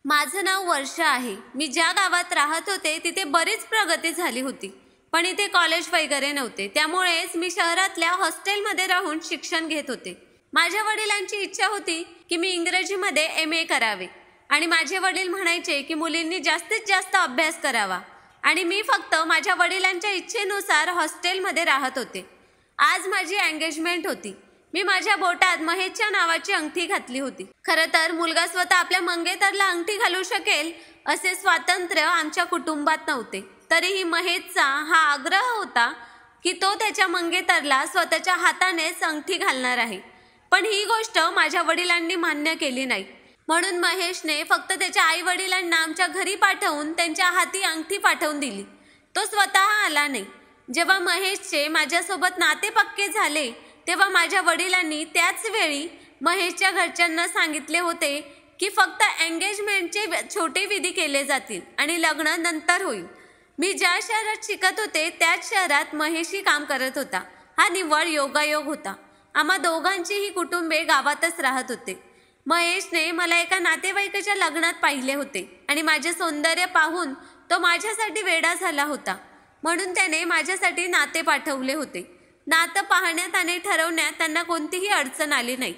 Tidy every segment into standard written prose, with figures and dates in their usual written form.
माझं नाव वर्षा आहे। मी ज्या गावात राहत होते तिथे बरीच प्रगती झाली होती, पण इथे कॉलेज वगैरे नव्हते। त्यामुळेच मी शहरातल्या हॉस्टेलमध्ये राहून शिक्षण घेत होते। माझ्या वडिलांची इच्छा होती की मी इंग्रजीमध्ये MA करावे आणि माझे वडील म्हणायचे की मुलींनी जास्तीत जास्त अभ्यास करावा आणि मी फक्त माझ्या वडिलांच्या इच्छेनुसार हॉस्टेलमध्ये राहत होते। आज माझी एंगेजमेंट होती। मी माझ्या बोटात महेशच्या नावाची अंगठी घातली होती। खरं तर मुलगा स्वतः आपल्या मंगेतरला अंगठी घालू शकेल असे स्वातंत्र्य आमच्या कुटुंबात नव्हते। तरीही महेशचा हा आग्रह होता की तो त्याच्या मंगेतरला स्वतःच्या हातानेच अंगठी घालणार आहे, पण ही गोष्ट माझ्या वडिलांनी मान्य केली नाही। म्हणून महेशने फक्त त्याच्या आई वडिलांना आमच्या घरी पाठवून त्यांच्या हाती अंगठी पाठवून दिली। तो स्वतः आला नाही। जेव्हा महेशचे माझ्यासोबत नाते पक्के झाले तेव्हा माझ्या वडिलांनी त्याच वेळी महेशच्या घरच्यांना सांगितले होते की फक्त एंगेजमेंटचे छोटे विधी केले जातील आणि लग्न नंतर होईल। मी ज्या शहरात शिकत होते त्याच शहरात महेशही काम करत होता। हा निव्वळ योगायोग होता। आम्हा दोघांचीही कुटुंबे गावातच राहत होते। महेशने मला एका नातेवाईकाच्या लग्नात पाहिले होते आणि माझे सौंदर्य पाहून तो माझ्यासाठी वेडा झाला होता, म्हणून त्याने माझ्यासाठी नाते पाठवले होते। नातं पाहण्यात आणि ठरवण्यात त्यांना कोणतीही अडचण आली नाही।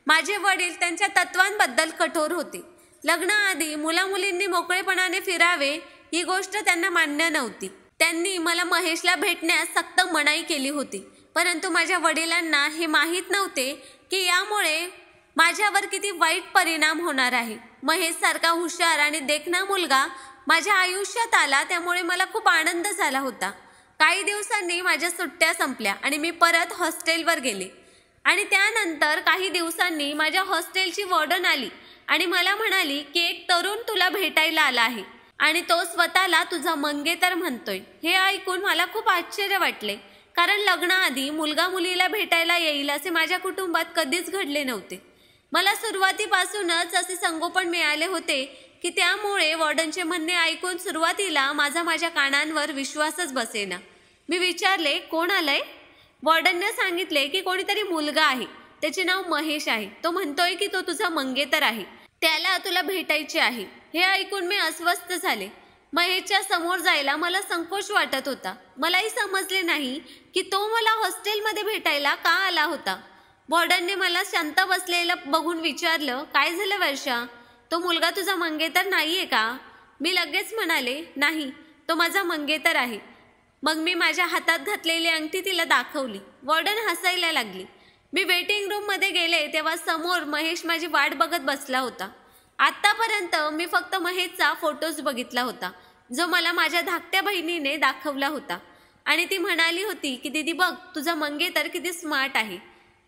माझे वडील त्यांच्या तत्वांबद्दल कठोर होते। लग्नाआधी मुलामुलींनी मोकळेपणाने फिरावे ही गोष्ट त्यांना मान्य नव्हती। त्यांनी मला महेशला भेटण्यास सक्त मनाई केली होती, परंतु माझ्या वडिलांना हे माहीत नव्हते की यामुळे माझ्यावर किती वाईट परिणाम होणार आहे। महेश सारखा हुशार आणि देखणा मुलगा माझ्या आयुष्यात आला त्यामुळे मला खूप आनंद झाला होता। काही दिवसांनी माझ्या सुट्ट्या संपल्या आणि मी परत हॉस्टेलवर गेले आणि त्यानंतर काही दिवसांनी माझ्या हॉस्टेलची वॉर्डन आली आणि मला म्हणाली की एक तरुण तुला भेटायला आला आहे आणि तो स्वतःला तुझा मंगेतर म्हणतोय। हे ऐकून मला खूप आश्चर्य वाटले, कारण लग्नाआधी मुलगा मुलीला भेटायला येईल असे माझ्या कुटुंबात कधीच घडले नव्हते। मला सुरुवातीपासूनच असे संगोपन मिळाले होते की त्यामुळे वॉर्डनचे म्हणणे ऐकून सुरुवातीला माझ्या कानांवर विश्वासच बसेना। मी विचारले, कोण आलंय? वॉर्डनने सांगितले की कोणीतरी मुलगा आहे, त्याचे नाव महेश आहे। तो म्हणतोय की तो तुझा मंगेतर आहे, त्याला तुला भेटायचे आहे। हे ऐकून मी अस्वस्थ झाले। महेशच्या समोर जायला मला संकोच वाटत होता। मलाही समजले नाही की तो मला हॉस्टेलमध्ये भेटायला का आला होता। वॉर्डनने मला शांत बसलेलं बघून विचारलं, काय झालं वर्षा? तो मुलगा तुझा मंगेतर नाहीये का? मी लगेच म्हणाले, नाही, तो माझा मंगेतर आहे। मग मी माझ्या हातात घातलेली अंगठी तिला दाखवली। वॉर्डन हसायला लागली। मी वेटिंग रूममध्ये गेले तेव्हा समोर महेश माझी वाट बघत बसला होता। आत्तापर्यंत मी फक्त महेशचा फोटोज बघितला होता, जो मला माझ्या धाकट्या बहिणीने दाखवला होता आणि ती म्हणाली होती की दीदी बघ, तुझा मंगेतर किती स्मार्ट आहे।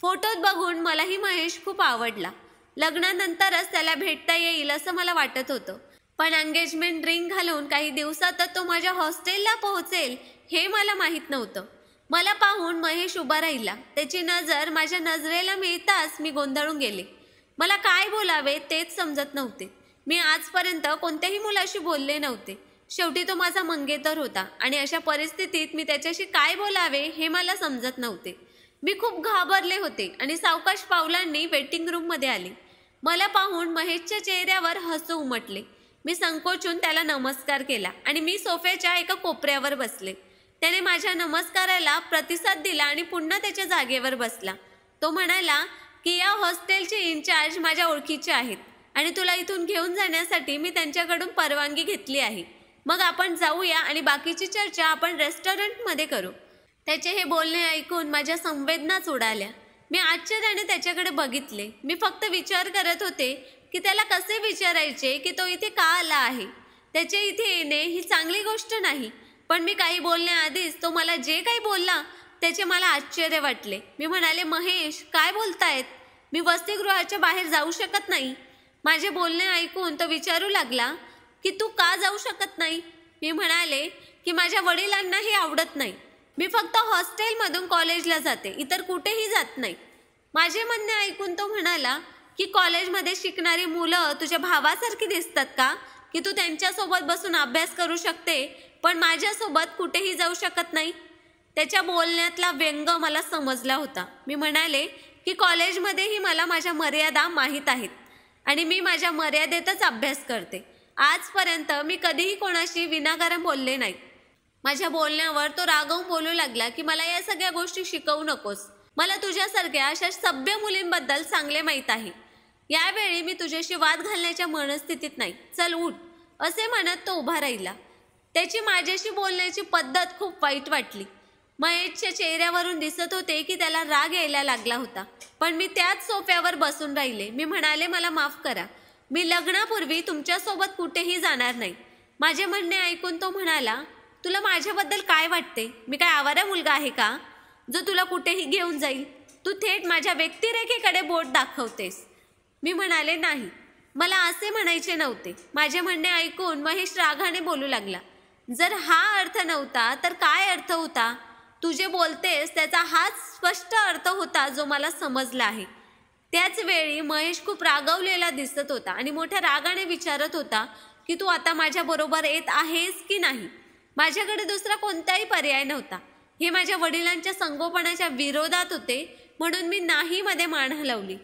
फोटोत बघून मलाही महेश खूप आवडला। लग्नानंतरच त्याला भेटता येईल असं मला वाटत होतं, पण एंगेजमेंट रिंग घालून काही दिवसातच तो माझ्या हॉस्टेलला पोहोचेल हे मला माहीत नव्हतं। मला पाहून महेश उभा राहिला। त्याची नजर माझ्या नजरेला मिळताच मी गोंधळून गेले। मला काय बोलावे तेच समजत नव्हते। मी आजपर्यंत कोणत्याही मुलाशी बोलले नव्हते। शेवटी तो माझा मंगेतर होता आणि अशा परिस्थितीत मी त्याच्याशी काय बोलावे हे मला समजत नव्हते। मी खूप घाबरले होते आणि सावकाश पावलांनी वेटिंग रूममध्ये आले। मला पाहून महेशच्या चेहऱ्यावर हसू उमटले। मी संकोचून त्याला नमस्कार केला आणि मी सोफ्याच्या एका कोपऱ्यावर बसले। त्याने माझ्या नमस्काराला प्रतिसाद दिला आणि पुन्हा त्याच्या जागेवर बसला। तो म्हणाला की या हॉस्टेलचे इन्चार्ज माझ्या ओळखीचे आहेत आणि तुला इथून घेऊन जाण्यासाठी मी त्यांच्याकडून परवानगी घेतली आहे। मग आपण जाऊया आणि बाकीची चर्चा आपण रेस्टॉरंटमध्ये करू। त्याचे हे बोलणे ऐकून माझ्या संवेदनाच उडाल्या। मी आश्चर्याने त्याच्याकडे बघितले। मी फक्त विचार करत होते की त्याला कसे विचारायचे की तो इथे का आला आहे। त्याचे इथे येणे ही चांगली गोष्ट नाही, पण मी काही बोलण्याआधीच तो मला जे काही बोलला त्याचे मला आश्चर्य वाटले। मी म्हणाले, महेश काय बोलतायत? मी वसतिगृहाच्या बाहेर जाऊ शकत नाही। माझे बोलणे ऐकून तो विचारू लागला की तू का जाऊ शकत नाही? मी म्हणाले की माझ्या वडिलांनाही आवडत नाही। मी फक्त हॉस्टेलमधून कॉलेजला जाते, इतर कुठेही जात नाही। माझे म्हणणे ऐकून तो म्हणाला की कॉलेजमध्ये शिकणारी मुलं तुझ्या भावासारखी दिसतात का, की तू त्यांच्यासोबत बसून अभ्यास करू शकते पण माझ्यासोबत कुठेही जाऊ शकत नाही? त्याच्या बोलण्यातला व्यंग मला समजला होता। मी म्हणाले की कॉलेजमध्येही मला माझ्या मर्यादा माहीत आहेत। आणि मी माझ्या मर्यादेतच अभ्यास करते. आजपर्यंत मी कधीही कोणाशी विनाकारण बोलले नाही. माझ्या बोलण्यावर तो रागावून बोलू लागला की मला या सगळ्या गोष्टी शिकवू नकोस. मला तुझ्यासारख्या अशा सभ्य मुलींबद्दल चांगले माहीत आहे. यावेळी मी तुझ्याशी वाद घालण्याच्या मनस्थितीत नाही. चल उठ, असे म्हणत तो उभा राहिला. त्याची माझ्याशी बोलण्याची पद्धत खूप वाईट वाटली. महेशच्या चेहऱ्यावरून दिसत होते की त्याला राग यायला लागला होता. पण मी त्याच सोफ्यावर बसून राहिले. मी म्हणाले, मला माफ करा. मी लग्नापूर्वी तुमच्यासोबत कुठेही जाणार नाही. माझे म्हणणे ऐकून तो म्हणाला, तुला माझ्याबद्दल काय वाटते? मी काय आवारा मुलगा आहे का जो तुला कुठेही घेऊन जाईल? तू थेट माझ्या व्यक्तिरेखेकडे बोट दाखवतेस. मी म्हणाले, नाही, मला असे म्हणायचे नव्हते. माझे म्हणणे ऐकून महेश रागाने बोलू लागला. जर हा अर्थ नव्हता तर काय अर्थ होता? तू जे बोलतेस त्याचा हाच स्पष्ट अर्थ होता जो मला समजला आहे. त्याच वेळी महेश खूप रागावलेला दिसत होता आणि मोठ्या रागाने विचारत होता की तू आता माझ्या बरोबर येत आहेस की नाही. माझ्याकडे दुसरा कोणताही पर्याय नव्हता. हे माझ्या वडिलांच्या संगोपनाच्या विरोधात होते, म्हणून मी नाही मध्ये मान हलवली.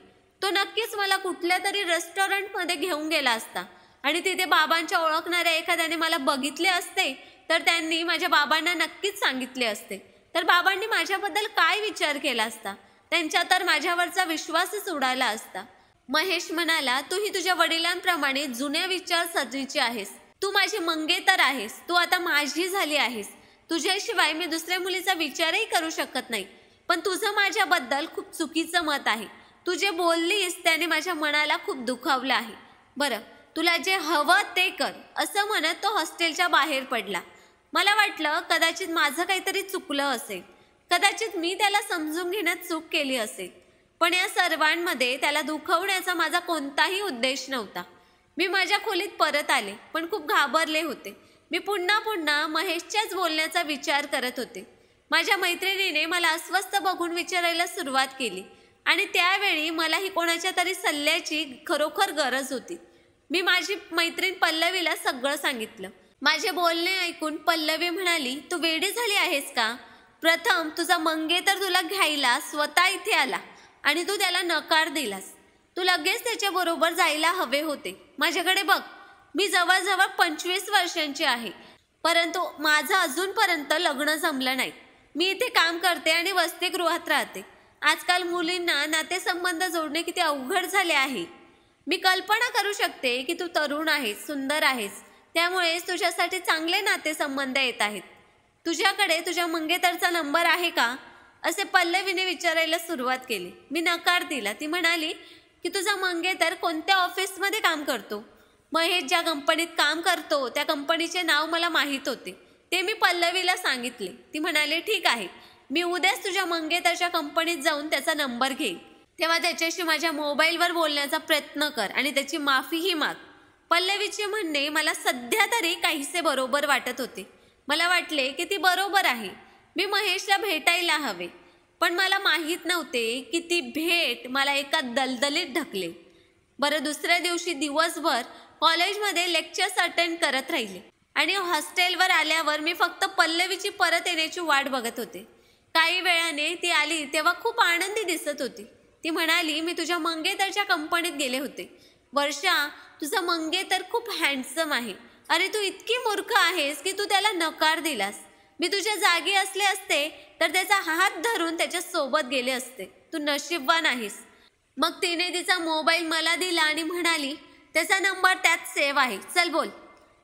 तो नक्कीच मला कुठल्या तरी रेस्टॉरंटमध्ये घेऊन गेला असता आणि तिथे बाबांच्या ओळखणाऱ्या एखाद्याने मला बघितले असते तर त्यांनी माझ्या बाबांना नक्कीच सांगितले असते. तर बाबांनी माझ्याबद्दल काय विचार केला असता? त्यांच्या तर माझ्यावरचा विश्वासच उडाला असता. महेश म्हणाला, तूही तुझ्या वडिलांप्रमाणे जुन्या विचारसरणीची आहेस. तू माझी मंगेतर आहेस. तू आता माझी झाली आहेस. तुझ्याशिवाय मी दुसऱ्या मुलीचा विचारही करू शकत नाही. पण तुझं माझ्याबद्दल खूप चुकीचं मत आहे. तू जे बोललीस त्याने माझ्या मनाला खूप दुखावलं आहे. बरं, तुला जे हवं ते कर, असं म्हणत तो हॉस्टेलच्या बाहेर पडला. मला वाटलं कदाचित माझं काहीतरी चुकलं असेल. कदाचित मी त्याला समजून घेण्यात चूक केली असेल. पण या सर्वांमध्ये त्याला दुखवण्याचा माझा कोणताही उद्देश नव्हता. मी माझ्या खोलीत परत आले, पण खूप घाबरले होते. मी पुन्हा पुन्हा महेशच्याच बोलण्याचा विचार करत होते. माझ्या मैत्रिणीने मला अस्वस्थ बघून विचारायला सुरुवात केली आणि त्यावेळी मलाही कोणाच्या तरी सल्ल्याची खरोखर गरज होती. मी माझी मैत्रीण पल्लवीला सगळं सांगितलं. माझे बोलणे ऐकून पल्लवी म्हणाली, तू वेडी झाली आहेस का? प्रथम तुझा मंगेतर तुला घ्यायला स्वतः इथे आला आणि तू त्याला नकार दिलास. तू लगेच त्याच्याबरोबर जायला हवे होते. माझ्याकडे बघ, मी जवळजवळ 25 वर्षांची आहे, परंतु माझं अजूनपर्यंत लग्न जमलं नाही. मी इथे काम करते आणि वसतिगृहात राहते. आजकाल मुलींना नातेसंबंध जोडणे किती अवघड झाले आहे. मी कल्पना करू शकते की तू तरुण आहेस, सुंदर आहेस, त्यामुळेच तुझ्यासाठी चांगले नातेसंबंध येत आहेत. तुझ्याकडे तुझ्या मंगेतरचा नंबर आहे का? असे पल्लवीने विचारायला सुरुवात केली. मी नकार दिला. ती म्हणाली की तुझा मंगेतर कोणत्या ऑफिसमध्ये काम करतो? महेश ज्या कंपनीत काम करतो त्या कंपनीचे नाव मला माहीत होते. ते मी पल्लवीला सांगितले. ती म्हणाली, ठीक आहे, मी उद्याच तुझ्या मंगेतरच्या कंपनीत जाऊन त्याचा नंबर घेईन. तेव्हा त्याच्याशी माझ्या मोबाईलवर बोलण्याचा प्रयत्न कर आणि त्याची माफीही माग. पल्लवीचे म्हणणे मला सध्या तरी काहीसे बरोबर वाटत होते. मला वाटले की ती बरोबर आहे. मी महेशला भेटायला हवे. पण मला माहीत नव्हते की ती भेट मला एका दलदलीत ढकलेल. बरं, दुसऱ्या दिवशी दिवसभर कॉलेजमध्ये लेक्चर्स अटेंड करत राहिले आणि हॉस्टेलवर आल्यावर मी फक्त पल्लवीची परत येण्याची वाट बघत होते. काही वेळाने ती आली तेव्हा खूप आनंदी दिसत होती. ती म्हणाली, मी तुझ्या मंगेतरच्या कंपनीत गेले होते. वर्षा, तुझा मंगेतर खूप हँडसम आहे. अरे, तू इतकी मूर्ख आहेस की तू त्याला नकार दिलास. मी तुझ्या जागी असले असते तर त्याचा हात धरून त्याच्या सोबत गेले असते. तू नशीबवान आहेस. मग तिने तिचा मोबाईल मला दिला आणि म्हणाली, त्याचा नंबर त्यात सेव्ह आहे, चल बोल.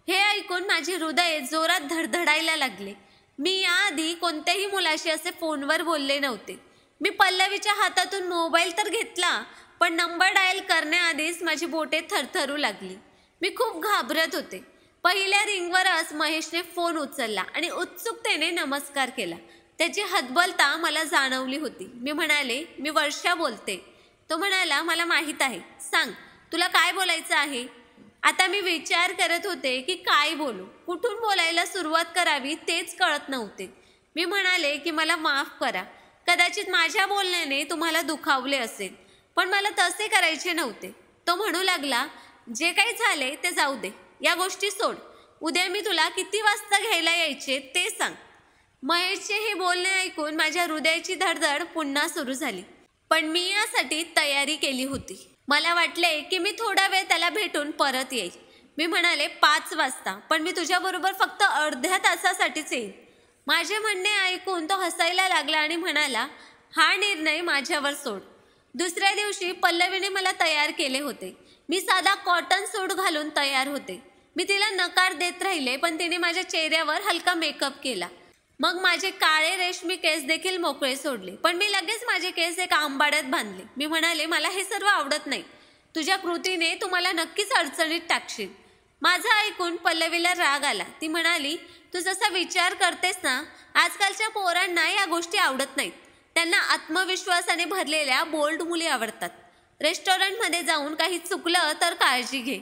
हे ऐकून माझे हृदय जोरात धडधडायला लागले. मी याआधी कोणत्याही मुलाशी असे फोनवर बोलले नव्हते. मी पल्लवीच्या हातातून मोबाईल तर घेतला, पण नंबर डायल करण्याआधीच माझी बोटे थरथरू लागली. मी खूप घाबरत होते. पहिल्या रिंगवरच महेशने फोन उचलला आणि उत्सुकतेने नमस्कार केला. त्याची हतबलता मला जाणवली होती. मी म्हणाले, मी वर्षा बोलते. तो म्हणाला, मला माहीत आहे, सांग, तुला काय बोलायचं आहे? आता मी विचार करत होते की काय बोलू, कुठून बोलायला सुरुवात करावी तेच कळत नव्हते. मी म्हणाले की मला माफ करा. कदाचित माझ्या बोलण्याने तुम्हाला दुखावले असेल, पण मला तसे करायचे नव्हते. तो म्हणू लागला, जे काही झाले ते जाऊ दे, या गोष्टी सोड. उद्या मी तुला किती वाजता घ्यायला यायचे ते सांग. महेशचे हे बोलणे ऐकून माझ्या हृदयाची धडधड पुन्हा सुरू झाली. पण मी यासाठी तयारी केली होती. मला वाटले की मी थोडा वेळ त्याला भेटून परत येईल. मी म्हणाले 5 वाजता, पण मी तुझ्याबरोबर फक्त अर्ध्या तासासाठीच येईल. माझे म्हणणे ऐकून तो हसायला लागला आणि म्हणाला, हा निर्णय माझ्यावर सोड. दुसऱ्या दिवशी पल्लवीने मला तयार केले होते. मी साधा कॉटन सूट घालून तयार होते. मी तिला नकार देत राहिले, पण तिने माझ्या चेहऱ्यावर हलका मेकअप केला. मग माझे काळे रेशमी केस देखील मोकळे सोडले, पण मी लगेच माझे केस एका आंबाड्यात बांधले. मी म्हणाले, मला हे सर्व आवडत नाही. तुझ्या कृतीने तू मला नक्कीच अडचणीत टाकशील. माझं ऐकून पल्लवीला राग आला. ती म्हणाली, तू जसा विचार करतेस ना, आजकालच्या पोरांना या गोष्टी आवडत नाहीत. त्यांना आत्मविश्वासाने भरलेल्या बोल्ड मुली आवडतात. रेस्टॉरंटमध्ये जाऊन काही चुकलं तर काळजी घे.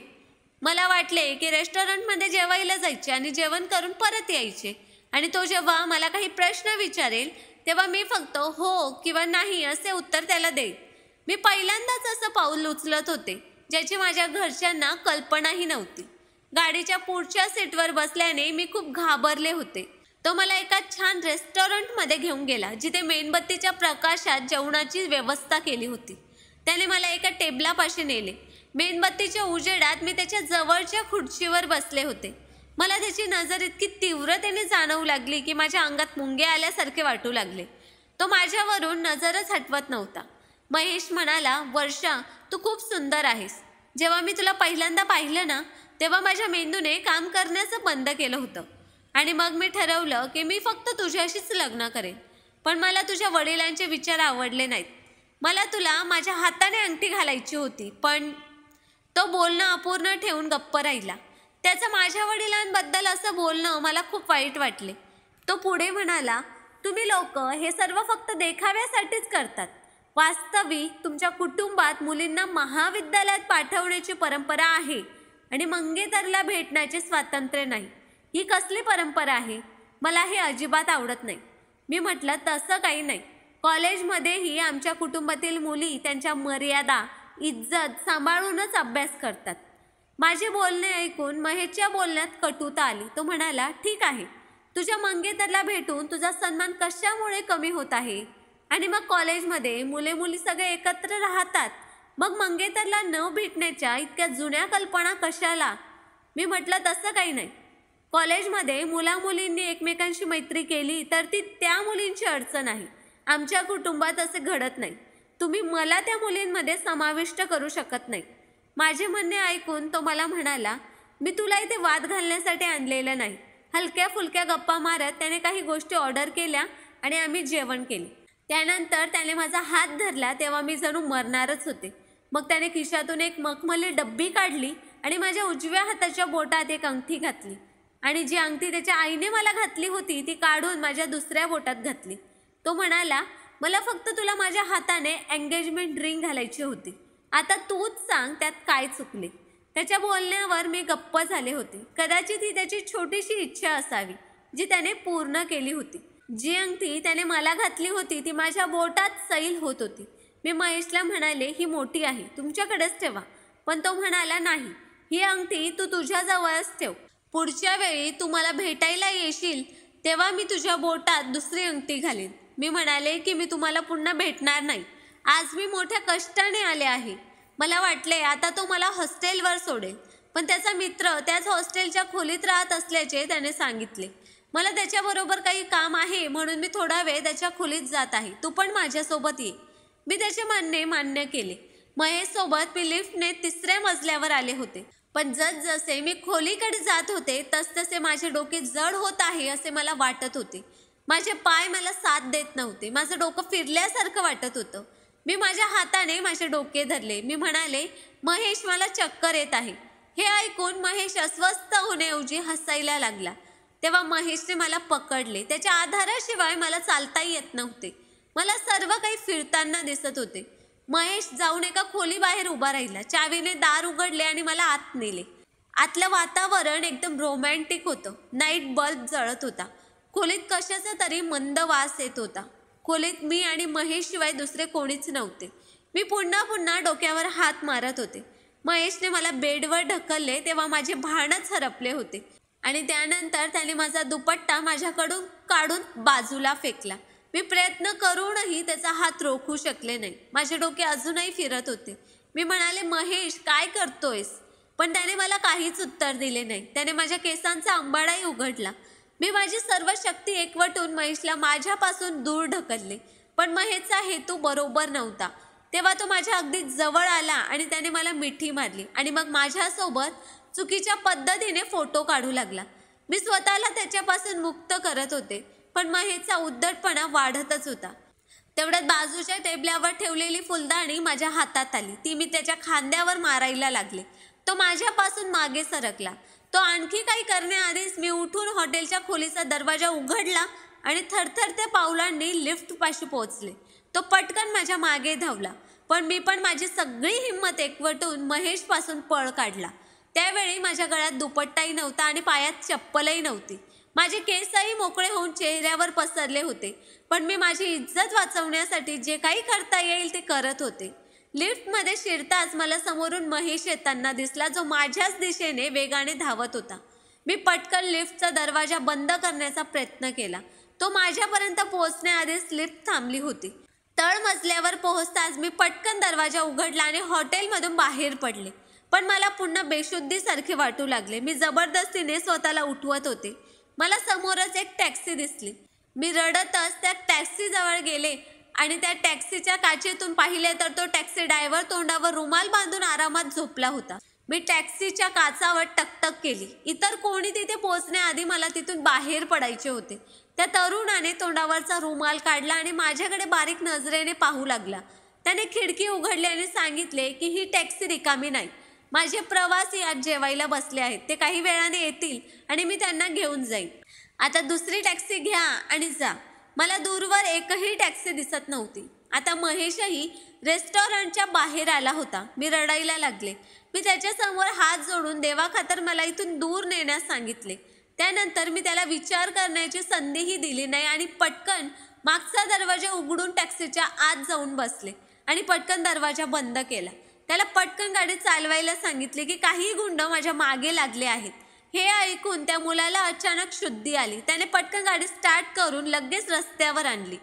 मला वाटले की रेस्टॉरंटमध्ये जेवायला जायचे आणि जेवण करून परत यायचे, आणि तो जेव्हा मला काही प्रश्न विचारेल तेव्हा मी फक्त हो किंवा नाही असे उत्तर त्याला देईन. मी पहिल्यांदाच असं पाऊल उचलत होते ज्याची माझ्या घरच्यांना कल्पनाही नव्हती. गाडीच्या पुढच्या सीटवर बसल्याने मी खूप घाबरले होते. तो मला एका छान रेस्टॉरंटमध्ये घेऊन गेला, जिथे मेणबत्तीच्या प्रकाशात जेवणाची व्यवस्था केली होती. त्याने मला एका टेबलापाशी नेले. मेणबत्तीच्या उजेडात मी त्याच्या जवळच्या खुर्चीवर बसले होते. मला त्याची नजर इतकी तीव्रतेने जाणवू लागली की माझ्या अंगात मुंगे आल्यासारखे वाटू लागले. तो माझ्यावरून नजरच हटवत नव्हता. महेश म्हणाला, वर्षा, तू खूप सुंदर आहेस. जेव्हा मी तुला पहिल्यांदा पाहिलं ना, तेव्हा माझ्या मेंदूने काम करण्याचं बंद केलं होतं, आणि मग मी ठरवलं की मी फक्त तुझ्याशीच लग्न करेन. पण मला तुझ्या वडिलांचे विचार आवडले नाहीत. मला तुला माझ्या हाताने अंगठी घालायची होती. पण तो बोलणं अपूर्ण ठेवून गप्प राहिला. त्याचं माझ्या वडिलांबद्दल असं बोलणं मला खूप वाईट वाटले. तो पुढे म्हणाला, तुम्ही लोक हे सर्व फक्त देखाव्यासाठीच करतात. वास्तविक तुमच्या कुटुंबात मुलींना महाविद्यालयात पाठवण्याची परंपरा आहे आणि मंगेतरला भेटण्याचे स्वातंत्र्य नाही. ही कसली परंपरा आहे? मला हे अजिबात आवडत नाही. मी म्हटलं, तसं काही नाही. कॉलेजमध्येही आमच्या कुटुंबातील मुली त्यांच्या मर्यादा, इज्जत सांभाळूनच अभ्यास करतात. माझे बोलणे ऐकून महेशच्या बोलण्यात कटुता आली. तो म्हणाला, ठीक आहे, तुझ्या मंगेतरला भेटून तुझा सन्मान कशामुळे कमी होत आहे? आणि मग कॉलेजमध्ये मुले मुली सगळे एकत्र राहतात, मग मंगेतरला न भेटण्याच्या इतक्या जुन्या कल्पना कशाला? मी म्हटलं, तसं काही नाही. कॉलेजमध्ये मुलामुलींनी एकमेकांशी मैत्री केली तर ती त्या मुलींची अडचण आहे. आमच्या कुटुंबात असे घडत नाही. तुम्ही मला त्या मुलींमध्ये समाविष्ट करू शकत नाही. माझे म्हणणे ऐकून तो मला म्हणाला, मी तुला इथे वाद घालण्यासाठी आणलेलं नाही. हलक्या फुलक्या गप्पा मारत त्याने काही गोष्टी ऑर्डर केल्या आणि आम्ही जेवण केले. त्यानंतर त्याने माझा हात धरला तेव्हा मी जणू मरणारच होते. मग त्याने खिशातून एक मखमली डब्बी काढली आणि माझ्या उजव्या हाताच्या बोटात एक अंगठी घातली, आणि जी अंगठी त्याच्या आईने मला घातली होती ती काढून माझ्या दुसऱ्या बोटात घातली. तो म्हणाला, मला फक्त तुला माझ्या हाताने एंगेजमेंट रिंग घालायची होती. आता तूच सांग त्यात काय चुकले? त्याच्या बोलण्यावर मी गप्प झाले होते. कदाचित ही त्याची छोटीशी इच्छा असावी जी त्याने पूर्ण केली होती. जी अंगठी त्याने मला घातली होती ती माझ्या बोटात सैल होत होती. मी महेशला म्हणाले, ही मोठी आहे, तुमच्याकडेच ठेवा. पण तो म्हणाला, नाही, ही अंगठी तू तुझ्याजवळच ठेव. पुढच्या वेळी तू मला भेटायला येशील तेव्हा मी तुझ्या बोटात दुसरी अंगठी घालीन. मी म्हणाले की मी तुम्हाला पुन्हा भेटणार नाही. आज मी मोठ्या कष्टाने आले आहे. मला वाटले आता तो मला हॉस्टेलवर सोडेल, पण त्याचा मित्र त्याच हॉस्टेलच्या खोलीत राहत असल्याचे त्याने सांगितले. मला त्याच्याबरोबर काही काम आहे म्हणून मी थोडा वेळ त्याच्या खोलीत जात आहे. तू पण माझ्यासोबत ये. मी त्याचे म्हणणे मान्य केले. महेशसोबत मी लिफ्टने 3ऱ्या मजल्यावर आले होते. पण जसजसे मी खोलीकडे जात होते तसतसे माझे डोके जड होत आहे असे मला वाटत होते. माझे पाय मला साथ देत नव्हते. माझं डोकं फिरल्यासारखं वाटत होतं. मी माझ्या हाताने माझे डोके धरले. मी म्हणाले, महेश, मला चक्कर येत आहे. हे ऐकून महेश अस्वस्थ होण्याऐवजी हसायला लागला. तेव्हा महेशने मला पकडले. त्याच्या आधाराशिवाय मला चालताही येत नव्हते. मला सर्व काही फिरताना दिसत होते. महेश जाऊन एका खोलीबाहेर उभा राहिला. चावीने दार उघडले आणि मला आत नेले. आतलं वातावरण एकदम रोमॅन्टिक होतं. नाईट बल्ब जळत होता. खोलीत कशाचा तरी मंद वास येत होता. खोलीत मी आणि महेश शिवाय दुसरे कोणीच नव्हते. मी पुन्हा पुन्हा डोक्यावर हात मारत होते. महेशने मला बेडवर ढकलले तेव्हा माझे भानच हरपले होते, आणि त्यानंतर त्याने माझा दुपट्टा माझ्याकडून काढून बाजूला फेकला. मी प्रयत्न करूनही त्याचा हात रोखू शकले नाही. माझे डोके अजूनही फिरत होते. मी म्हणाले, महेश काय करतोयस? पण त्याने मला काहीच उत्तर दिले नाही. त्याने माझ्या केसांचा अंबाडाही उघडला. मी माझी सर्व शक्ती एकवटून महेशला माझ्यापासून दूर ढकलले, पण महेशचा हेतू बरोबर नव्हता. तेव्हा तो माझ्या अगदी जवळ आला आणि त्याने मला मिठी मारली आणि मग माझ्यासोबत चुकीच्या पद्धतीने फोटो काढू लागला. मी स्वतःला त्याच्यापासून मुक्त करत होते, पण महेशचा उद्धटपणा वाढतच होता. तेवढ्यात बाजूच्या टेबलावर ठेवलेली फुलदाणी माझ्या हातात आली. ती मी त्याच्या खांद्यावर मारायला लागले. तो माझ्यापासून मागे सरकला. तो आणखी काही करण्याआधीच मी उठून हॉटेलच्या खोलीचा दरवाजा उघडला आणि थरथरत्या पावलांनी लिफ्टपाशी पोहोचले. तो पटकन माझ्या मागे धावला, पण मी पण माझी सगळी हिंमत एकवटून महेशपासून पळ काढला. त्यावेळी माझ्या गळ्यात दुपट्टाही नव्हता आणि पायात चप्पलही नव्हती. माझे केसही मोकळे होऊन चेहऱ्यावर पसरले होते, पण मी माझी इज्जत वाचवण्यासाठी जे काही करता येईल ते करत होते. लिफ्टमध्ये शिरताच मला समोरून महेश येताना दिसला, जो माझ्याच दिशेने वेगाने धावत होता. मी पटकन लिफ्टचा दरवाजा बंद करण्याचा प्रयत्न केला. तो माझ्यापर्यंत पोहोचण्याआधीच लिफ्ट थांबली होती. तळमजल्यावर पोहोचताच मी पटकन दरवाजा उघडला आणि हॉटेलमधून बाहेर पडले. पण मला पुन्हा बेशुद्धीसारखे वाटू लागले. मी जबरदस्तीने स्वतःला उठवत होते. मला समोरच एक टॅक्सी दिसली. मी रडतच त्या टॅक्सीजवळ गेले आणि त्या टॅक्सीच्या काचेतून पाहिले तर तो टॅक्सी ड्रायव्हर तोंडावर रुमाल बांधून आरामात झोपला होता. मी टॅक्सीच्या काचावर टकटक केली. इतर कोणी तिथे पोहोचण्याआधी मला तिथून बाहेर पडायचे होते. त्या तरुणाने तोंडावरचा रुमाल काढला आणि माझ्याकडे बारीक नजरेने पाहू लागला. त्याने खिडकी उघडली आणि सांगितले की ही टॅक्सी रिकामी नाही. माझे प्रवासी आज जेवायला बसले आहेत. ते काही वेळाने येतील आणि मी त्यांना घेऊन जाईन. आता दुसरी टॅक्सी घ्या आणि जा. मला दूरवर एकही टॅक्सी दिसत नव्हती. आता महेशही रेस्टॉरंटच्या बाहेर आला होता. मी रडायला लागले. मी त्याच्यासमोर हात जोडून देवाखातर मला इथून दूर नेण्यास सांगितले. त्यानंतर मी त्याला विचार करण्याची संधीही दिली नाही आणि पटकन मागचा दरवाजा उघडून टॅक्सीच्या आत जाऊन बसले आणि पटकन दरवाजा बंद केला. त्याला पटकन गाडी चालवायला सांगितले की काही गुंड माझ्या मागे लागले आहेत. हे ऐकून त्या मुलाला अचानक शुद्धी आली. त्याने पटकन गाडी स्टार्ट करून लगेच रस्त्यावर आणली.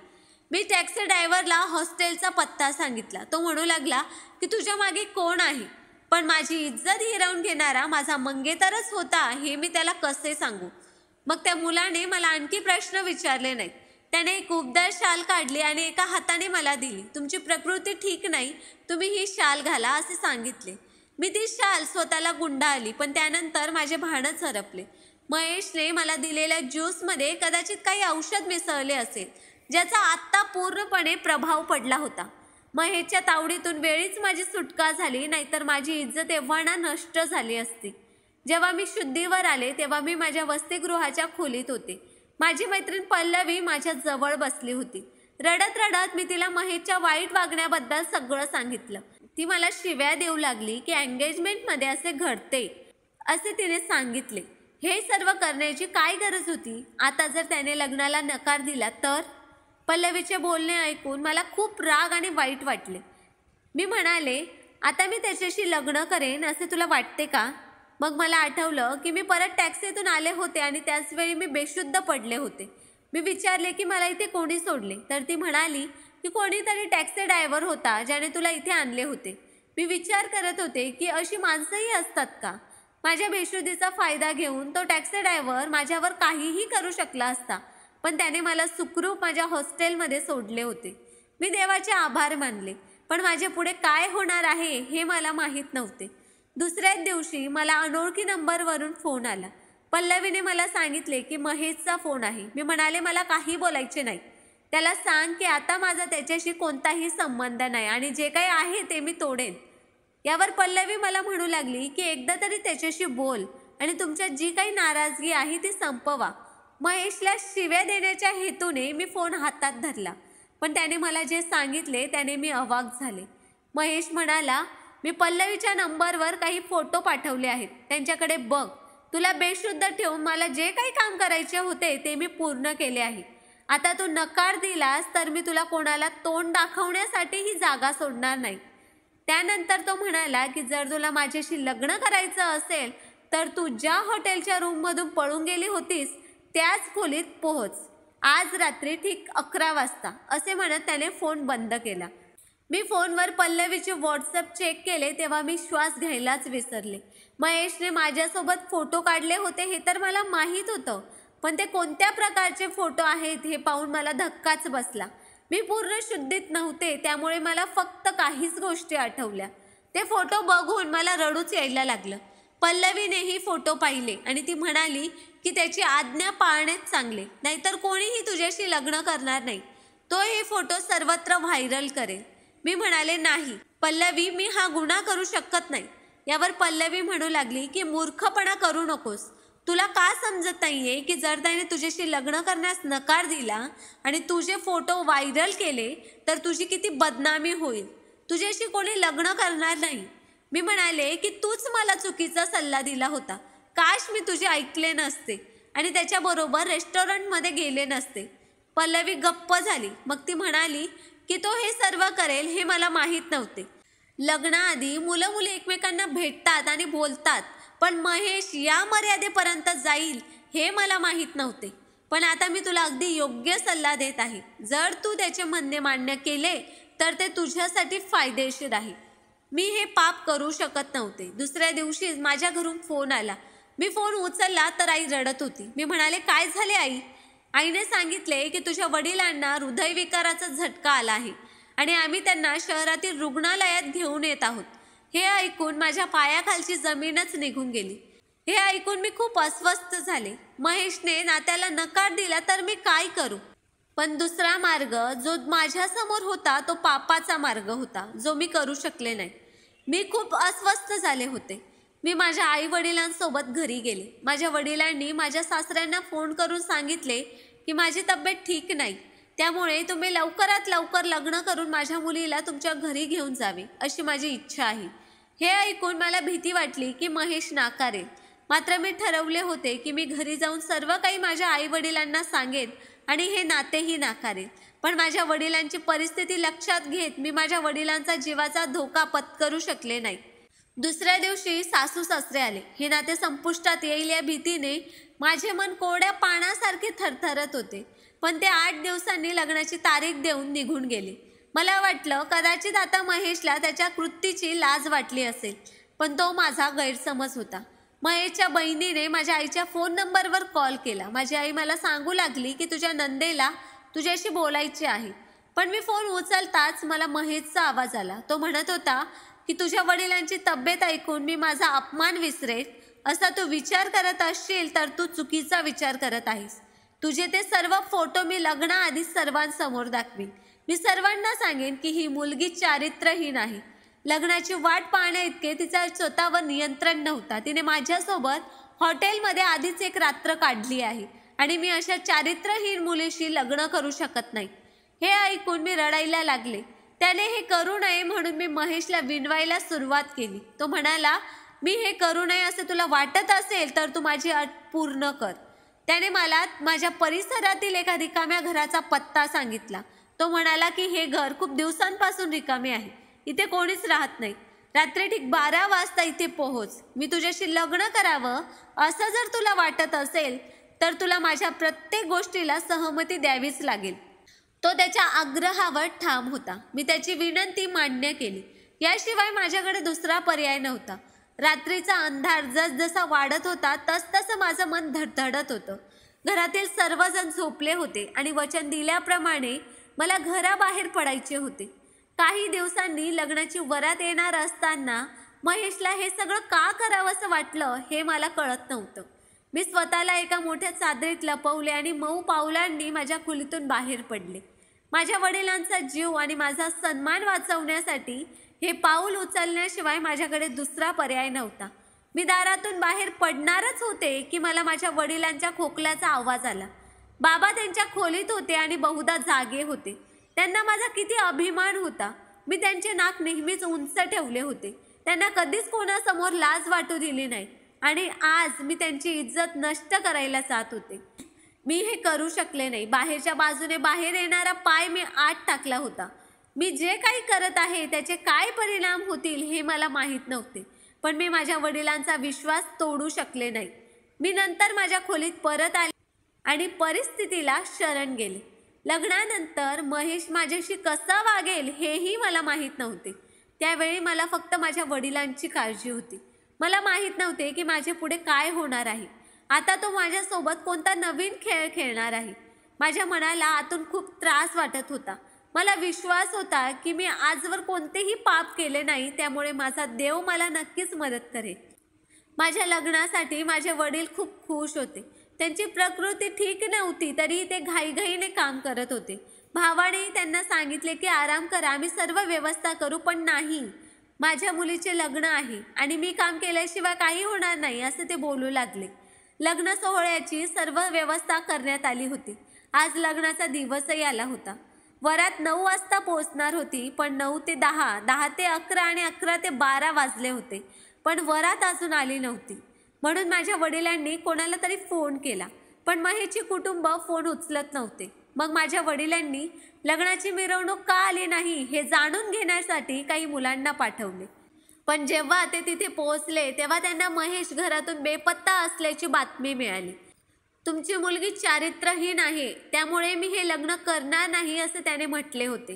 मी टॅक्सी ड्रायव्हरला हॉस्टेलचा पत्ता सांगितला. तो म्हणू लागला की तुझ्या मागे कोण आहे? पण माझी इज्जत हिरावून घेणारा माझा मंगेतरच होता हे मी त्याला कसे सांगू? मग त्या मुलाने मला आणखी प्रश्न विचारले नाहीत. त्याने एक उबदार शाल काढली आणि एका हाताने मला दिली. तुमची प्रकृती ठीक नाही, तुम्ही ही शाल घाला असे सांगितले. मी ती शाल स्वतःला गुंडाळली, पण त्यानंतर माझे भानच हरपले. महेशने मला दिलेल्या ज्यूसमध्ये कदाचित काही औषध मिसळले असेल, ज्याचा आत्ता पूर्णपणे प्रभाव पडला होता. महेशच्या तावडीतून वेळीच माझी सुटका झाली, नाहीतर माझी इज्जत एव्हाना नष्ट झाली असती. जेव्हा मी शुद्धीवर आले तेव्हा मी माझ्या वसतिगृहाच्या खोलीत होते. माझी मैत्रीण पल्लवी माझ्या जवळ बसली होती. रडत रडत मी तिला महेशच्या वाईट वागण्याबद्दल सगळं सांगितलं. ती मला शिव्या देऊ लागली की एंगेजमेंटमध्ये असे घडते असे तिने सांगितले. हे सर्व करण्याची काय गरज होती? आता जर त्याने लग्नाला नकार दिला तर? पल्लवीचे बोलणे ऐकून मला खूप राग आणि वाईट वाटले. मी म्हणाले, आता मी त्याच्याशी लग्न करेन असे तुला वाटते का? मग मला आठवलं की मी परत टॅक्सीतून आले होते आणि त्याचवेळी मी बेशुद्ध पडले होते. मी विचारले की मला इथे कोणी सोडले? तर ती म्हणाली की कोणीतरी टॅक्सी ड्रायव्हर होता ज्याने तुला इथे आणले होते. मी विचार करत होते की अशी माणसंही असतात का? माझ्या बेशुद्धीचा फायदा घेऊन तो टॅक्सी ड्रायव्हर माझ्यावर काहीही करू शकला असता, पण त्याने मला सुखरूप माझ्या हॉस्टेलमध्ये सोडले होते. मी देवाचे आभार मानले, पण माझे पुढे काय होणार आहे हे मला माहीत नव्हते. दुसऱ्याच दिवशी मला अनोळखी नंबरवरून फोन आला. पल्लवीने मला सांगितले की महेशचा फोन आहे. मी म्हणाले, मला काही बोलायचे नाही. त्याला सांग की आता माझा त्याच्याशी कोणताही संबंध नाही आणि जे काही आहे ते मी तोडेन. यावर पल्लवी मला म्हणू लागली की एकदा तरी त्याच्याशी बोल आणि तुमच्यात जी काही नाराजगी आहे ती संपवा. महेशला शिव्या देण्याच्या हेतूने मी फोन हातात धरला, पण त्याने मला जे सांगितले त्याने मी अवाक झाले. महेश म्हणाला, मी पल्लवीच्या नंबरवर काही फोटो पाठवले आहेत, त्यांच्याकडे बघ. तुला बेशुद्ध ठेवून मला जे काही काम करायचे होते ते मी पूर्ण केले आहे. आता तू नकार दिलास तर मी तुला कोणाला तोंड दाखवण्यासाठी ही जागा सोडणार नाही. त्यानंतर तो म्हणाला की जर तुला माझ्याशी लग्न करायचं असेल तर तू ज्या हॉटेलच्या रूममधून पळून गेली होतीस त्याच खोलीत पोहोच आज रात्री ठीक 11 वाजता, असे म्हणत त्याने फोन बंद केला. मी फोनवर पल्लवीचे व्हॉट्सअप चेक केले तेव्हा मी श्वास घ्यायलाच विसरले. महेशने माझ्यासोबत फोटो काढले होते हे तर मला माहीत होतं, पण ते कोणत्या प्रकारचे फोटो आहेत हे पाहून मला धक्काच बसला. मी पूर्ण शुद्धीत नव्हते, त्यामुळे मला फक्त काहीच गोष्टी आठवल्या. ते फोटो बघून मला रडूच यायला लागलं. पल्लवीनेही फोटो पाहिले आणि ती म्हणाली की त्याची आज्ञा पाळणेच चांगले, नाहीतर कोणीही तुझ्याशी लग्न करणार नाही. तो हे फोटो सर्वत्र व्हायरल करेल. मी म्हणाले, नाही पल्लवी, मी हा गुन्हा करू शकत नाही. यावर पल्लवी म्हणू लागली की मूर्खपणा करू नकोस. तुला का समजत नाहीये की जर त्याने तुझ्याशी लग्न करण्यास नकार दिला आणि तुझे फोटो व्हायरल केले तर तुझी किती बदनामी होईल. तुझ्याशी कोणी लग्न करणार नाही. मी म्हणाले की तूच मला चुकीचा सल्ला दिला होता. काश मी तुझे ऐकले नसते आणि त्याच्याबरोबर रेस्टॉरंटमध्ये गेले नसते. पल्लवी गप्प झाली. मग ती म्हणाली की तो हे सर्व करेल हे मला माहीत नव्हते. लग्नाआधी मुलं मुली एकमेकांना भेटतात आणि बोलतात, पण महेश या मर्यादेपर्यंत जाईल हे मला माहीत नव्हते. पण आता मी तुला अगदी योग्य सल्ला देत आहे. जर तू त्याचे म्हणणे मान्य केले तर ते तुझ्यासाठी फायदेशीर आहे. मी हे पाप करू शकत नव्हते. दुसऱ्या दिवशीच माझ्या घरून फोन आला. मी फोन उचलला तर आई रडत होती. मी म्हणाले, काय झाले आई? आईने सांगितले की तुझ्या वडिलांना हृदयविकाराचा झटका आला आहे आणि आम्ही त्यांना शहरातील रुग्णालयात घेऊन येत आहोत. हे ऐकून माझ्या पायाखालची जमीनच निघून गेली. हे ऐकून मी खूप अस्वस्थ झाले. महेशने नात्याला नकार दिला तर मी काय करू? पण दुसरा मार्ग जो माझ्यासमोर होता तो पापाचा मार्ग होता, जो मी करू शकले नाही. मी खूप अस्वस्थ झाले होते. मी माझ्या आई वडिलांसोबत घरी गेले. माझ्या वडिलांनी माझ्या सासऱ्यांना फोन करून सांगितले की माझी तब्येत ठीक नाही, त्यामुळे तुम्ही लवकरात लवकर लग्न करून माझ्या मुलीला तुमच्या घरी घेऊन जावे अशी माझी इच्छा आहे. हे ऐकून मला भीती वाटली की महेश नाकारेल. मात्र मी ठरवले होते की मी घरी जाऊन सर्व काही माझ्या आई वडिलांना सांगेन आणि हे नातेही नाकारेल. पण माझ्या वडिलांची परिस्थिती लक्षात घेत मी माझ्या वडिलांचा जीवाचा धोका पत्करू शकले नाही. दुसऱ्या दिवशी सासू सासरे आले. हे नाते संपुष्टात येईल या भीतीने माझे मन कोरड्या पानासारखे थरथरत होते. पण ते 8 दिवसांनी लग्नाची तारीख देऊन निघून गेले. मला वाटलं कदाचित आता महेशला त्याच्या कृतीची लाज वाटली असेल, पण तो माझा गैरसमज होता. महेशच्या बहिणीने माझ्या आईच्या फोन नंबरवर कॉल केला. माझी आई मला सांगू लागली की तुझ्या नंदेला तुझ्याशी बोलायचे आहे. पण मी फोन उचलताच मला महेशचा आवाज आला. तो म्हणत होता की तुझ्या वडिलांची तब्येत ऐकून मी माझा अपमान विसरेल असा तू विचार करत असशील तर तू चुकीचा विचार करत आहेस. तुझे ते सर्व फोटो मी लग्नाआधी सर्वांसमोर दाखवीन. मी सर्वांना सांगेन की ही मुलगी चारित्र्यहीन आहे. लग्नाची वाट पाहण्या इतके तिचा स्वतःवर नियंत्रण नव्हता. तिने माझ्यासोबत हॉटेलमध्ये आधीच एक रात्र काढली आहे आणि मी अशा चारित्र्यहीन मुलीशी लग्न करू शकत नाही. हे ऐकून मी रडायला लागले. त्याने हे करू नये म्हणून मी महेशला विनवायला सुरुवात केली. तो म्हणाला, मी हे करू नये असे तुला वाटत असेल तर तू माझी अट पूर्ण कर. त्याने मला माझ्या परिसरातील एका रिकाम्या घराचा पत्ता सांगितला. तो म्हणाला की हे घर खूप दिवसांपासून रिकामे आहे, इथे कोणीच राहत नाही. रात्री ठीक 12 वाजता इथे पोहोच. मी तुझ्याशी लग्न करावं असं जर तुला वाटत असेल तर तुला माझ्या प्रत्येक गोष्टीला सहमती द्यावीच लागेल. तो त्याच्या आग्रहावर ठाम होता. मी त्याची विनंती मान्य केली. याशिवाय माझ्याकडे दुसरा पर्याय नव्हता. रात्रीचा अंधार जसजसा वाढत होता तसतसं माझं मन धडधडत होतं. घरातील सर्वजण झोपले होते आणि वचन दिल्याप्रमाणे मला घराबाहेर पडायचे होते. काही दिवसांनी लग्नाची वरात येणार असताना महेशला हे सगळं का करावंसं वाटलं हे मला कळत नव्हतं. मी स्वतःला एका मोठ्या चादरीत लपवले आणि मऊ पावलांनी माझ्या खोलीतून बाहेर पडले. माझ्या वडिलांचा जीव आणि माझा सन्मान वाचवण्यासाठी हे पाऊल उचलण्याशिवाय माझ्याकडे दुसरा पर्याय नव्हता. मी दारातून बाहेर पडणारच होते की मला माझ्या वडिलांच्या खोकल्याचा आवाज आला. बाबा त्यांच्या खोलीत होते आणि बहुधा जागे होते. त्यांना माझा किती अभिमान होता. मी त्यांचे नाक नेहमीच उंच ठेवले होते. त्यांना कधीच कोणासमोर लाज वाटू दिली नाही आणि आज मी त्यांची इज्जत नष्ट करायला जात होते. मी हे करू शकले नाही. बाहेरच्या बाजूने बाहेर येणारा पाय मी आत टाकला होता. मी जे काही करत आहे त्याचे काय परिणाम होतील हे मला माहीत नव्हते, पण मी माझ्या वडिलांचा विश्वास तोडू शकले नाही. मी नंतर माझ्या खोलीत परत आले आणि परिस्थितीला शरण गेले. लग्नानंतर महेश माझ्याशी कसा वागेल हेही मला माहीत नव्हते. त्यावेळी मला फक्त माझ्या वडिलांची काळजी होती. मला माहीत नव्हते की माझे पुढे काय होणार आहे. आता तो माझ्यासोबत कोणता नवीन खेळ खेळणार आहे. माझ्या मनाला आतून खूप त्रास वाटत होता. मला विश्वास होता की मी आजवर कोणतेही पाप केले नाही, त्यामुळे माझा देव मला नक्कीच मदत करेल. माझ्या लग्नासाठी माझे वडील खूप खुश होते. त्यांची प्रकृती ठीक नव्हती तरी ते घाईघाईने काम करत होते. भावाने त्यांना सांगितले की आराम करा, आम्ही सर्व व्यवस्था करू. पण नाही, माझ्या मुलीचे लग्न आहे आणि मी काम केल्याशिवाय काही होणार नाही असे ते बोलू लागले. लग्न सोहळ्याची सर्व व्यवस्था करण्यात आली होती. आज लग्नाचा दिवसही आला होता. वरात 9 वाजता पोहोचणार होती, पण 9 ते 10, 10 ते 11 आणि 11 ते 12 वाजले होते, पण वरात अजून आली नव्हती. म्हणून माझ्या वडिलांनी कोणाला तरी फोन केला, पण महेशचे कुटुंब फोन उचलत नव्हते. मग माझ्या वडिलांनी लग्नाची मिरवणूक का आली नाही हे जाणून घेण्यासाठी काही मुलांना पाठवले. पण जेव्हा ते तिथे पोहोचले तेव्हा त्यांना महेश घरातून बेपत्ता असल्याची बातमी मिळाली. तुमची मुलगी चारित्रहीन आहे, त्यामुळे मी हे लग्न करणार नाही असे त्याने म्हटले होते.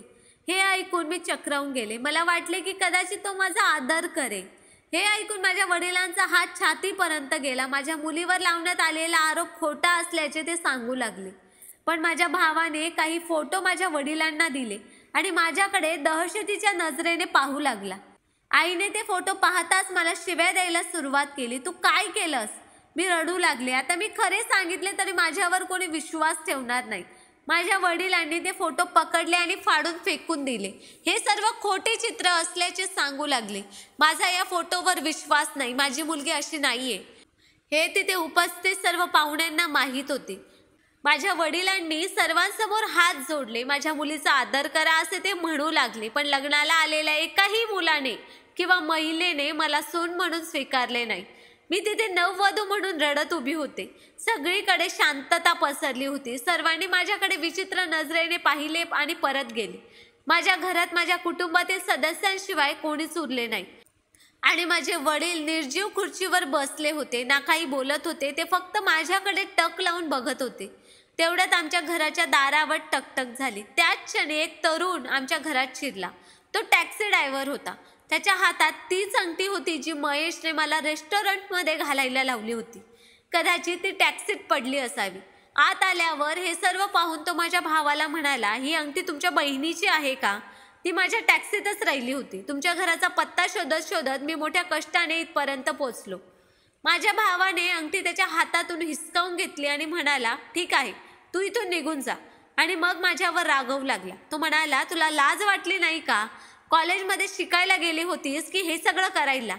हे ऐकून मी चक्रावून गेले. मला वाटले की कदाचित तो माझा आदर करेल. हे ऐकून माझ्या वडिलांचा हात छातीपर्यंत गेला. माझ्या मुलीवर लावण्यात आलेला आरोप खोटा असल्याचे ते सांगू लागले. पण माझ्या भावाने काही फोटो माझ्या वडिलांना दिले आणि माझ्याकडे दहशतीच्या नजरेने पाहू लागला. आईने ते फोटो पाहताच मला शिव्या द्यायला सुरुवात केली. तू काय केलंस? मी रडू लागले. आता मी खरे सांगितले तरी माझ्यावर कोणी विश्वास ठेवणार नाही. माझ्या वडिलांनी ते फोटो पकडले आणि फाडून फेकून दिले. हे सर्व खोटे चित्र असल्याचे सांगू लागले. माझा या फोटोवर विश्वास नाही, माझी मुलगी अशी नाहीये हे तिथे उपस्थित सर्व पाहुण्यांना माहीत होते. माझ्या वडिलांनी सर्वांसमोर हात जोडले. माझ्या मुलीचा आदर करा असे ते म्हणू लागले. पण लग्नाला आलेल्या एकाही मुलाने किंवा महिलेने मला सून म्हणून स्वीकारले नाही. मी तिथे नववधू म्हणून रडत उभी होते. सगळीकडे शांतता पसरली होती. सर्वांनी माझ्याकडे विचित्र नजरेने पाहिले आणि परत गेले. माझ्या घरात माझ्या कुटुंबातील सदस्यांशिवाय कोणीच उरले नाही आणि माझे वडील निर्जीव खुर्चीवर बसले होते. ना काही बोलत होते, ते फक्त माझ्याकडे टक लावून बघत होते. तेवढ्यात आमच्या घराच्या दारावर टकटक झाली. त्याच क्षणी एक तरुण आमच्या घरात शिरला. तो टॅक्सी ड्रायव्हर होता. त्याच्या हातात तीच अंगठी होती जी महेशने मला रेस्टॉरंटमध्ये घालायला लावली होती. कदाचित ती टॅक्सीत पडली असावी. आत आल्यावर हे सर्व पाहून तो माझ्या भावाला म्हणाला, ही अंगठी तुमच्या बहिणीची आहे का? ती माझ्या टॅक्सीतच राहिली होती. तुमच्या घराचा पत्ता शोधत शोधत मी मोठ्या कष्टाने इथपर्यंत पोचलो. माझ्या भावाने अंगठी त्याच्या हातातून हिसकावून घेतली आणि म्हणाला, ठीक आहे, तू इथून निघून जा. आणि मग माझ्यावर रागवू लागला. तो म्हणाला, तुला लाज वाटली नाही का? कॉलेजमध्ये शिकायला गेली होतीस की हे सगळं करायला?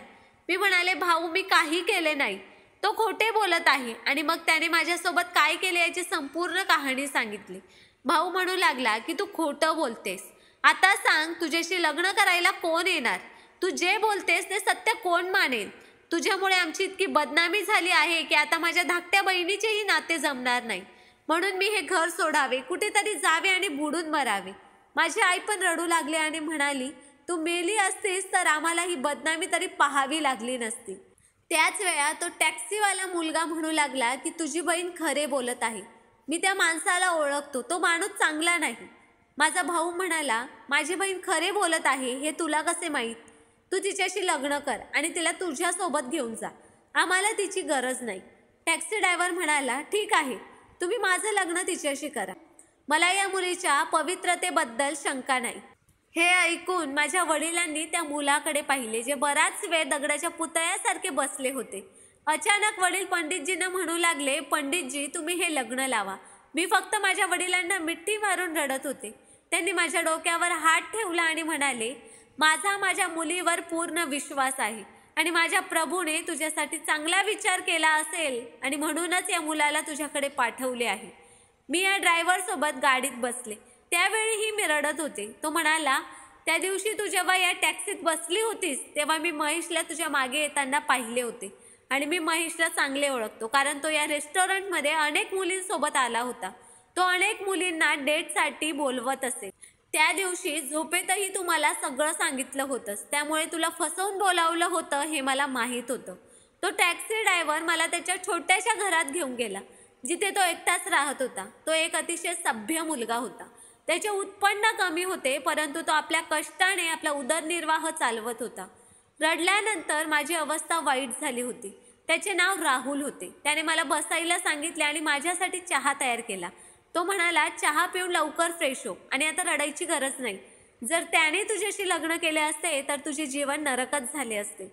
मी म्हणाले, भाऊ मी काही केले नाही, तो खोटे बोलत आहे. आणि मग त्याने माझ्यासोबत काय केले याची संपूर्ण कहाणी सांगितली. भाऊ म्हणू लागला की तू खोटं बोलतेस. आता सांग, तुझ्याशी लग्न करायला कोण येणार? तू जे बोलतेस ते सत्य कोण मानेल? तुझ्यामुळे आमची इतकी बदनामी झाली आहे की आता माझ्या धाकट्या बहिणीचेही नाते जमणार नाही. म्हणून मी हे घर सोडावे, कुठेतरी जावे आणि बुडून मरावे. माझी आई पण रडू लागली आणि म्हणाली, तू मेली असतीस तर आम्हाला ही बदनामी तरी पाहावी लागली नसती. त्याच वेळा तो टॅक्सीवाला मुलगा म्हणू लागला की तुझी बहीण खरे बोलत आहे. मी त्या माणसाला ओळखतो, तो माणूस चांगला नाही. माझा भाऊ म्हणाला, माझी बहीण खरे बोलत आहे हे तुला कसे माहीत? तू तिच्याशी लग्न कर आणि तिला तुझ्यासोबत घेऊन जा. आम्हाला तिची गरज नाही. टॅक्सी ड्रायव्हर म्हणाला, ठीक आहे, तुम्ही माझं लग्न तिच्याशी करा. मला या मुलीच्या पवित्रतेबद्दल शंका नाही. हे ऐकून माझ्या वडिलांनी त्या मुलाकडे पाहिले, जे बराच वेळ दगडाच्या पुतळ्यासारखे बसले होते. अचानक वडील पंडितजींना म्हणू लागले, पंडितजी तुम्ही हे लग्न लावा. मी फक्त माझ्या वडिलांना मिठी मारून रडत होते. त्यांनी माझ्या डोक्यावर हात ठेवला आणि म्हणाले, माझ्या मुलीवर पूर्ण विश्वास आहे आणि माझ्या प्रभूने तुझ्यासाठी चांगला विचार केला असेल आणि म्हणूनच या मुलाला तुझ्याकडे पाठवले आहे. मी या ड्रायव्हरसोबत गाडीत बसले. त्यावेळीही मी रडत होते. तो म्हणाला, त्या दिवशी तू जेव्हा या टॅक्सीत बसली होतीस तेव्हा मी महेशला तुझ्या मागे येताना पाहिले होते आणि मी महेशला चांगले ओळखतो, कारण तो या रेस्टॉरंटमध्ये अनेक मुलींसोबत आला होता. तो अनेक मुलींना डेटसाठी बोलवत असे. त्या दिवशी झोपेतही तू मला सगळं सांगितलं होतंस, त्यामुळे तुला फसवून बोलावलं होतं हे मला माहीत होतं. तो टॅक्सी ड्रायव्हर मला त्याच्या छोट्याशा घरात घेऊन गेला. जिथे तो एकटाच राहत होता. तो एक अतिशय सभ्य मुलगा होता. त्याचे उत्पन्न कमी होते, परंतु तो आपल्या कष्टाने आपला उदरनिर्वाह चालवत होता. रडल्यानंतर माझी अवस्था वाईट झाली होती. त्याचे नाव राहुल होते. त्याने मला बसायला सांगितले आणि माझ्यासाठी चहा तयार केला. तो म्हणाला, चहा पिऊन लवकर फ्रेश हो आणि आता रडायची गरज नाही. जर त्याने तुझ्याशी लग्न केले असते तर तुझे जीवन नरकच झाले असते.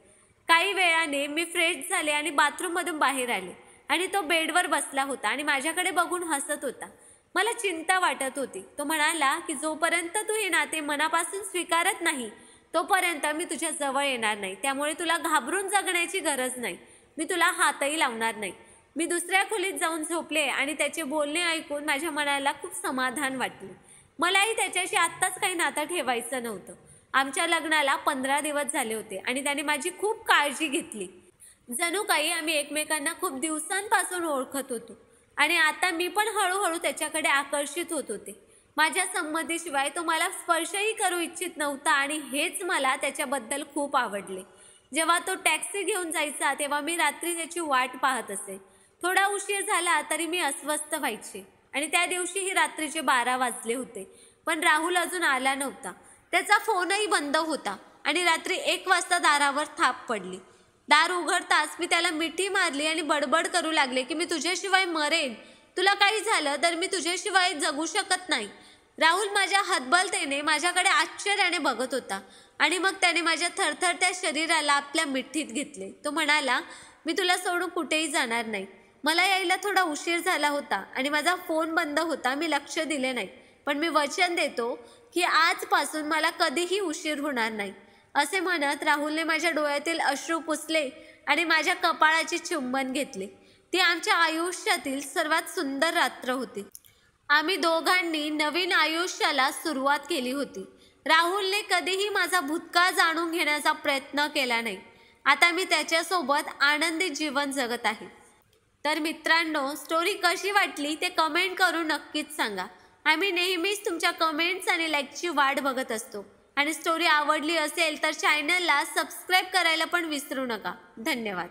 काही वेळाने मी फ्रेश झाले आणि बाथरूममधून बाहेर आले आणि तो बेडवर बसला होता आणि माझ्याकडे बघून हसत होता. मला चिंता वाटत होती. तो म्हणाला की जोपर्यंत तू हे नाते मनापासून स्वीकारत नाही तोपर्यंत मी तुझ्या जवळ येणार नाही. त्यामुळे तुला घाबरून जगण्याची गरज नाही. मी तुला हातही लावणार नाही. मी दुसऱ्या खोलीत जाऊन झोपले आणि त्याचे बोलणे ऐकून माझ्या मनाला खूप समाधान वाटले. मलाही त्याच्याशी आत्ताच काही नातं ठेवायचं नव्हतं. आमच्या लग्नाला 15 दिवस झाले होते आणि त्याने माझी खूप काळजी घेतली. जणू काही आम्ही एकमेकांना खूप दिवसांपासून ओळखत होतो आणि आता मी पण हळूहळू त्याच्याकडे आकर्षित होत होते. माझ्या संमतीशिवाय तो मला स्पर्शही करू इच्छित नव्हता आणि हेच मला त्याच्याबद्दल खूप आवडले. जेव्हा तो टॅक्सी घेऊन जायचा तेव्हा मी रात्री त्याची वाट पाहत असे. थोडा उशीर झाला तरी मी अस्वस्थ व्हायचे आणि त्या दिवशीही रात्रीचे 12 वाजले होते, पण राहुल अजून आला नव्हता. त्याचा फोनही बंद होता आणि रात्री 1 वाजता दारावर थाप पडली. दार उघडताच मी त्याला मिठी मारली आणि बडबड करू लागले की मी तुझ्याशिवाय मरेन. तुला काही झालं तर मी तुझ्याशिवाय जगू शकत नाही. राहुल माझ्या हतबलतेने माझ्याकडे आश्चर्याने बघत होता आणि मग त्याने माझ्या थरथरत्या शरीराला आपल्या मिठीत घेतले. तो म्हणाला, मी तुला सोडून कुठेही जाणार नाही. मला यायला थोडा उशीर झाला होता आणि माझा फोन बंद होता. मी लक्ष दिले नाही, पण मी वचन देतो की आजपासून मला कधीही उशीर होणार नाही. असे म्हणत राहुलने माझ्या डोळ्यातील अश्रू पुसले आणि माझ्या कपाळाचे चुंबन घेतले. ती आमच्या आयुष्यातील सर्वात सुंदर रात्र होती. आम्ही दोघांनी नवीन आयुष्याला सुरुवात केली होती. राहुलने कधीही माझा भूतकाळ जाणून घेण्याचा प्रयत्न केला नाही. आता मी त्याच्यासोबत आनंदी जीवन जगत आहे. तर मित्रांनो, स्टोरी कशी वाटली ते कमेंट करून नक्कीच सांगा. आम्ही नेहमीच तुमच्या कमेंट्स आणि लाईकची वाट बघत असतो. आणि स्टोरी आवडली असेल तर चॅनलला सबस्क्राईब करायला पण विसरू नका. धन्यवाद.